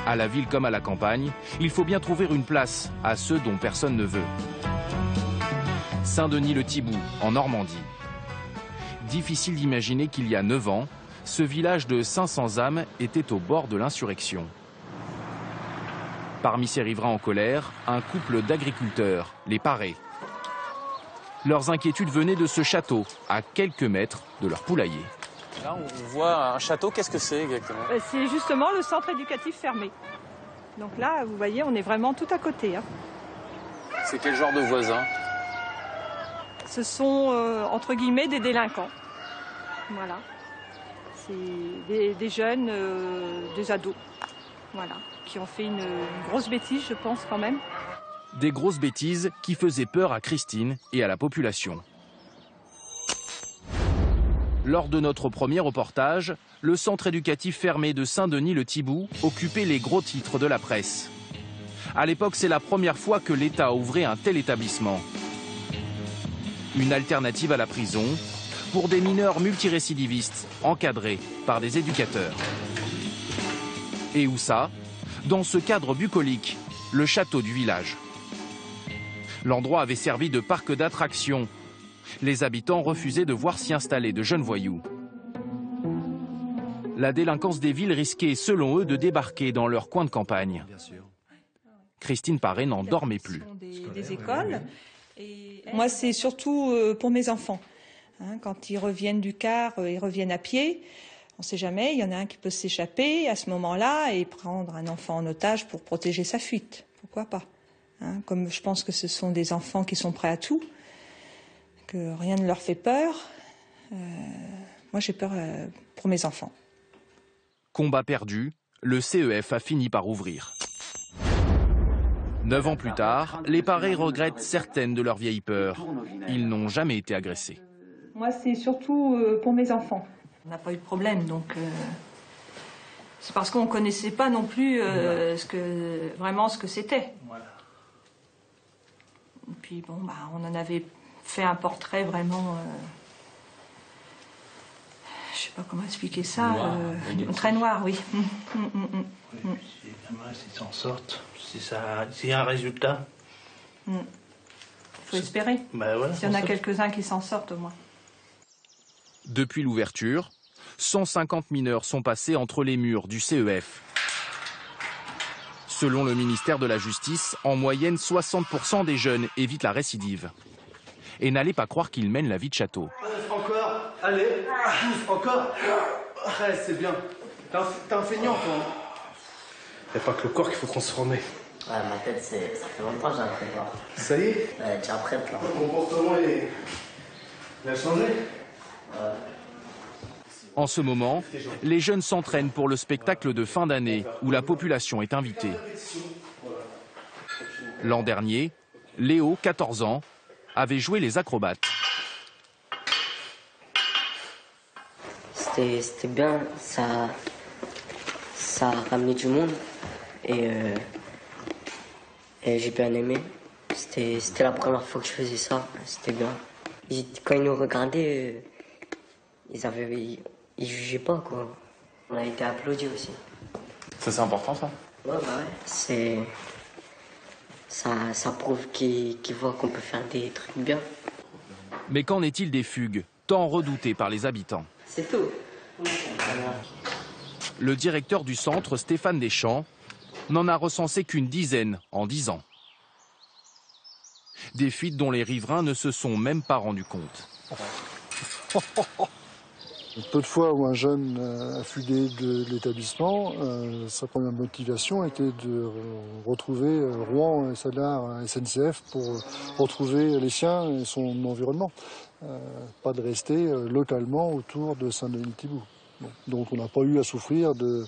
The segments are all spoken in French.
À la ville comme à la campagne, il faut bien trouver une place à ceux dont personne ne veut. Saint-Denis-le-Thiboux, en Normandie. Difficile d'imaginer qu'il y a 9 ans, ce village de 500 âmes était au bord de l'insurrection. Parmi ces riverains en colère, un couple d'agriculteurs, les Parés. Leurs inquiétudes venaient de ce château, à quelques mètres de leur poulailler. Là, on voit un château. Qu'est-ce que c'est exactement? C'est justement le centre éducatif fermé. Donc là, vous voyez, on est vraiment tout à côté. Hein. C'est quel genre de voisins? Ce sont, entre guillemets, des délinquants. Voilà. C'est des jeunes, des ados. Voilà. Qui ont fait une grosse bêtise, je pense, quand même. Des grosses bêtises qui faisaient peur à Christine et à la population. Lors de notre premier reportage, le centre éducatif fermé de Saint-Denis-le-Thiboux occupait les gros titres de la presse. À l'époque, c'est la première fois que l'État ouvrait un tel établissement. Une alternative à la prison pour des mineurs multirécidivistes encadrés par des éducateurs. Et où ça? Dans ce cadre bucolique, le château du village. L'endroit avait servi de parc d'attractions. Les habitants refusaient de voir s'y installer de jeunes voyous. La délinquance des villes risquait, selon eux, de débarquer dans leur coin de campagne. Christine Paré n'en dormait plus. Des écoles. Et moi, c'est surtout pour mes enfants. Hein, quand ils reviennent du car, ils reviennent à pied. On ne sait jamais, il y en a un qui peut s'échapper à ce moment-là et prendre un enfant en otage pour protéger sa fuite. Pourquoi pas? Hein, comme je pense que ce sont des enfants qui sont prêts à tout, que rien ne leur fait peur. Moi, j'ai peur pour mes enfants. Combat perdu, le CEF a fini par ouvrir. 9 ans plus tard, les Parés regrettent certaines de leurs vieilles peurs. Ils n'ont jamais été agressés. Moi, c'est surtout pour mes enfants. On n'a pas eu de problème, donc c'est parce qu'on ne connaissait pas non plus vraiment ce que c'était. Et puis bon, on en avait fait un portrait vraiment, je sais pas comment expliquer ça, très noir, oui. Si les gamins s'en sortent, s'il y a un résultat. Il faut espérer. Voilà, s'il y en a quelques-uns qui s'en sortent au moins. Depuis l'ouverture, 150 mineurs sont passés entre les murs du CEF. Selon le ministère de la Justice, en moyenne, 60% des jeunes évitent la récidive. Et n'allez pas croire qu'ils mènent la vie de château. Encore, allez, encore. Ouais, c'est bien. T'es un feignant, toi. Y a pas que le corps qu'il faut transformer. Ouais, ma tête, ça fait longtemps que j'ai appris là. Ça y est? Ouais, déjà prête là. Ton comportement, il a changé? Ouais. En ce moment, les jeunes s'entraînent pour le spectacle de fin d'année où la population est invitée. L'an dernier, Léo, 14 ans, avait joué les acrobates. C'était bien, ça a ramené du monde et j'ai bien aimé. C'était la première fois que je faisais ça, c'était bien. Quand ils nous regardaient, ils jugeaient pas, quoi. On a été applaudis aussi. Ça, c'est important, ça? Ouais, ouais. Ça prouve qu'ils voient qu'on peut faire des trucs bien. Mais qu'en est-il des fugues, tant redoutées par les habitants? C'est tout. Le directeur du centre, Stéphane Deschamps, n'en a recensé qu'une dizaine en 10 ans. Des fuites dont les riverains ne se sont même pas rendus compte. Peu de fois où un jeune a fugué de l'établissement, sa première motivation était de retrouver Rouen, SLR, SNCF pour retrouver les siens et son environnement. Pas de rester localement autour de Saint-Denis-le-Thiboux. Bon. Donc on n'a pas eu à souffrir de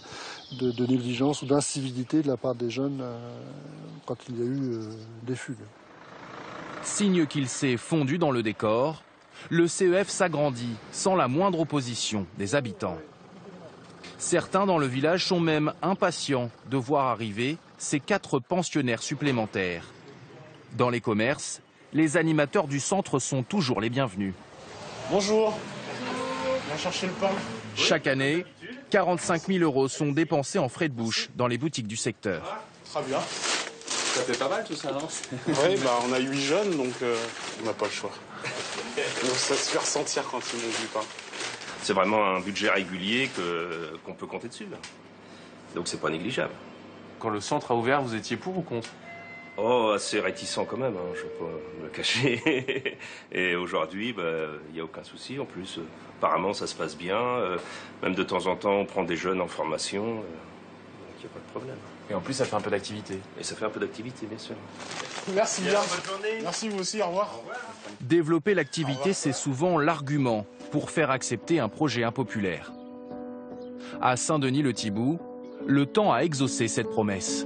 négligence ou d'incivilité de la part des jeunes quand il y a eu des fugues. Signe qu'il s'est fondu dans le décor, le CEF s'agrandit sans la moindre opposition des habitants. Certains dans le village sont même impatients de voir arriver ces 4 pensionnaires supplémentaires. Dans les commerces, les animateurs du centre sont toujours les bienvenus. Bonjour. On va chercher le pain. Chaque année, 45 000 € sont dépensés en frais de bouche dans les boutiques du secteur. Très bien. Ça fait pas mal tout ça, non? Oui, bah, on a 8 jeunes, donc on n'a pas le choix. Donc ça se fait ressentir quand ils mangent du pain. C'est vraiment un budget régulier qu'on peut compter dessus. Là. Donc c'est pas négligeable. Quand le centre a ouvert, vous étiez pour ou contre? Oh, assez réticent quand même, hein, je ne vais pas me le cacher. Et aujourd'hui, il n'y a aucun souci. En plus, apparemment, ça se passe bien. Même de temps en temps, on prend des jeunes en formation. Donc il n'y a pas de problème. Et en plus, ça fait un peu d'activité. Et ça fait un peu d'activité, bien sûr. Merci bien. Bonne journée. Merci vous aussi, au revoir. Développer l'activité, c'est souvent l'argument pour faire accepter un projet impopulaire. À Saint-Denis-le-Thibou, le temps a exaucé cette promesse.